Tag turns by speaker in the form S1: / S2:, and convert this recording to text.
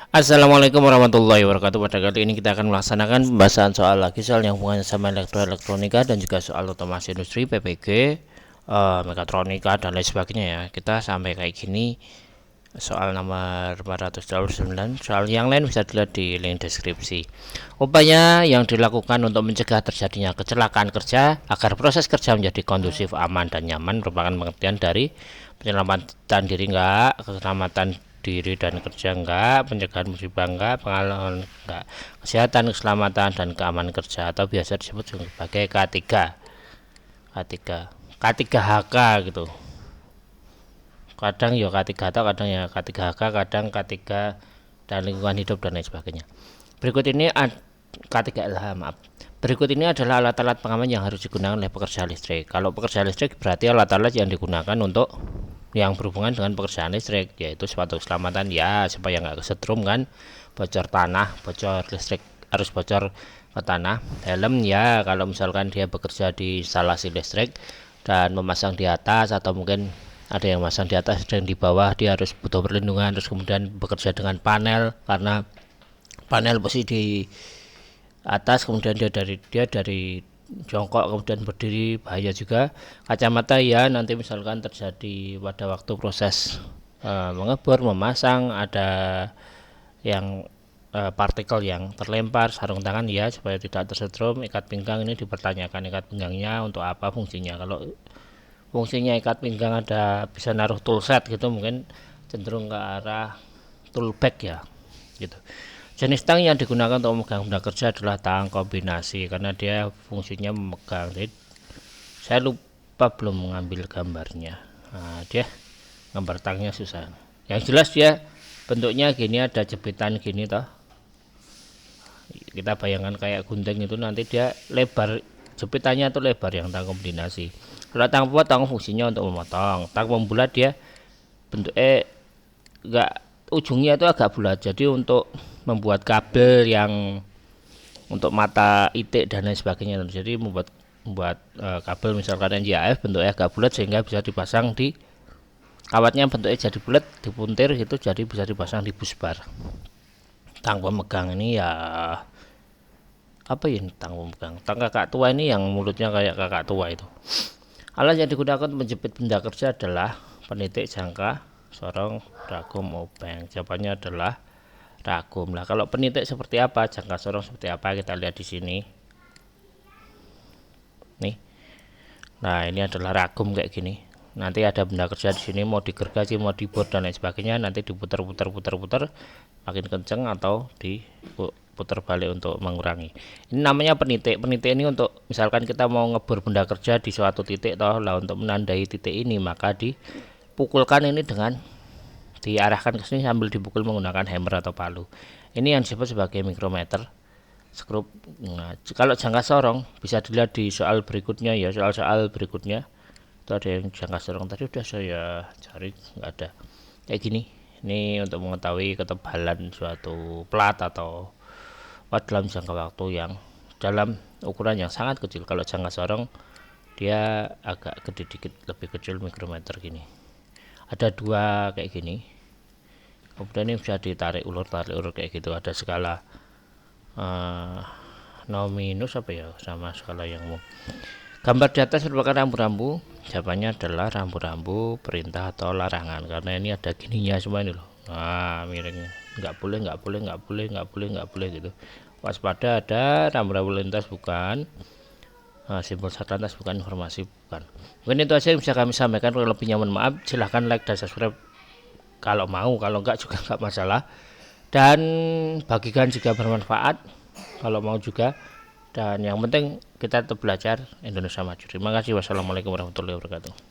S1: Assalamualaikum warahmatullahi wabarakatuh. Pada kali ini kita akan melaksanakan pembahasan soal lagi soal yang hubungannya sama elektronika dan juga soal otomasi industri PPG, mekatronika dan lain sebagainya ya. Kita sampai kayak gini soal nomor 429. Soal yang lain bisa dilihat di link deskripsi. Upaya yang dilakukan untuk mencegah terjadinya kecelakaan kerja agar proses kerja menjadi kondusif, aman dan nyaman merupakan pengertian dari penyelamatan diri keselamatan diri dan kerja pencegahan musibah pengalaman kesehatan, keselamatan dan keamanan kerja atau biasa disebut sebagai K3. K3. K3HK gitu. Kadang ya K3 atau kadang ya K3HK, kadang K3 dan lingkungan hidup dan lain sebagainya. Berikut ini K3LH, maaf. Berikut ini adalah alat-alat pengaman yang harus digunakan oleh pekerja listrik. Kalau pekerja listrik berarti alat-alat yang digunakan untuk yang berhubungan dengan pekerjaan listrik, yaitu sepatu keselamatan ya supaya nggak kesetrum kan, bocor tanah, bocor listrik, harus bocor ke tanah. Helm ya kalau misalkan dia bekerja di instalasi listrik dan memasang di atas atau mungkin ada yang masang di atas dan di bawah, dia harus butuh perlindungan. Terus kemudian bekerja dengan panel karena panel posisi di atas, kemudian dia dari jongkok kemudian berdiri, bahaya juga. Kacamata ya nanti misalkan terjadi pada waktu proses mengebor, memasang ada yang partikel yang terlempar. Sarung tangan ya supaya tidak tersetrum. Ikat pinggang ini dipertanyakan, ikat pinggangnya untuk apa fungsinya. Kalau fungsinya ikat pinggang ada bisa naruh tool set gitu, mungkin cenderung ke arah tool bag ya gitu. Jenis tang yang digunakan untuk memegang benda kerja adalah tang kombinasi karena dia fungsinya memegang. Jadi, saya lupa belum mengambil gambarnya. Nah, dia gambar tangnya susah. Yang jelas dia bentuknya gini, ada jepitan gini toh. Kita bayangkan kayak gunting itu, nanti dia lebar, jepitannya itu lebar yang tang kombinasi. Kalau tang potong fungsinya untuk memotong. Tang pembulat dia bentuknya enggak, ujungnya itu agak bulat, jadi untuk membuat kabel yang untuk mata itik dan lain sebagainya. Jadi membuat kabel misalkan NJAF bentuknya agak bulat sehingga bisa dipasang di kawatnya, bentuknya jadi bulat, dipuntir gitu, jadi bisa dipasang di busbar. Tang pemegang ini ya apa ya, tang pemegang, tang kakak tua ini yang mulutnya kayak kakak tua itu. Alat yang digunakan untuk menjepit benda kerja adalah penitik, jangka, sorong, ragum, obeng. Jawabannya adalah ragum. Lah kalau penitik seperti apa, jangka sorong seperti apa, kita lihat di sini. Nih. Nah, ini adalah ragum kayak gini. Nanti ada benda kerja di sini, mau digergaji, mau dibor dan lain sebagainya, nanti diputar-putar makin kenceng atau diputar balik untuk mengurangi. Ini namanya penitik. Penitik ini untuk misalkan kita mau ngebor benda kerja di suatu titik toh, lah untuk menandai titik ini maka dipukulkan ini dengan diarahkan ke sini sambil dipukul menggunakan hammer atau palu. Ini yang disebut sebagai mikrometer skrup. Nah, kalau jangka sorong bisa dilihat di soal berikutnya ya, soal berikutnya itu ada yang jangka sorong, tadi udah saya cari nggak ada. Kayak gini. Ini untuk mengetahui ketebalan suatu plat atau plat dalam jangka waktu yang dalam ukuran yang sangat kecil. Kalau jangka sorong dia agak gede dikit, lebih kecil, mikrometer gini. Ada dua kayak gini, kemudian ini bisa ditarik ulur kayak gitu. Ada skala no minus apa ya, sama skala yang umum. Gambar di atas merupakan rambu-rambu. Jawabannya adalah rambu-rambu perintah atau larangan karena ini ada gininya semua ini loh. Nah, miringnya nggak boleh gitu. Waspada ada rambu-rambu lintas bukan, simbol satlantas bukan, informasi bukan. Mungkin itu aja yang bisa kami sampaikan. Kalau lebihnya mohon maaf. Silahkan like dan subscribe kalau mau, kalau enggak juga enggak masalah, dan bagikan jika bermanfaat kalau mau juga. Dan yang penting kita tetap belajar, Indonesia maju. Terima kasih. Wassalamualaikum warahmatullahi wabarakatuh.